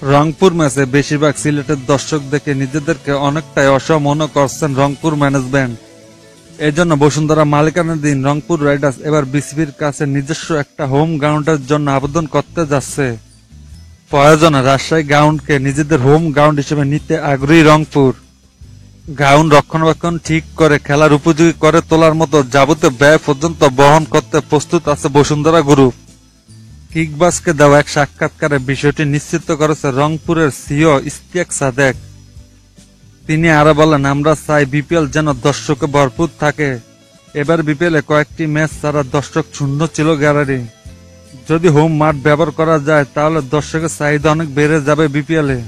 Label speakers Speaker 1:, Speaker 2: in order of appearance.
Speaker 1: রংপুর ম্যাচে বেশিরভাগ সিলেটের দর্শক দেখে নিজেদেরকে অনেকটাই অসম মনে করছেন রংপুর ম্যানেজমেন্ট। এজন্য বসুন্ধরা মালিকানাধীন রংপুর রাইডার্স এবার বিসিবির কাছে নিজস্ব একটা হোম গ্রাউন্ডের জন্য আবেদন করতে যাচ্ছে। প্রয়োজনে রাজশাহী গ্রাউন্ডকে নিজেদের হোম গ্রাউন্ড হিসেবে নিতে আগ্রহী রংপুর। গ্রাউন্ড রক্ষণাবেক্ষণ ঠিক করে খেলার উপযোগী করে তোলার মতো যাবতীয় ব্যয় পর্যন্ত বহন করতে প্রস্তুত আছে বসুন্ধরা গ্রুপ। কিকবাসকে দেওয়া এক সাক্ষাৎকারে বিষয়টি নিশ্চিত করেছে রংপুরের সিইও ইশতিয়াক সাদেক। তিনি আরো বলেন, আমরা চাই বিপিএল যেন দর্শকে ভরপুর থাকে। এবার বিপিএলে কয়েকটি ম্যাচ ছাড়া দর্শক শূন্য ছিল গ্যালারি। যদি হোম মাঠ ব্যবহার করা যায় তাহলে দর্শকের চাহিদা অনেক বেড়ে যাবে বিপিএলে।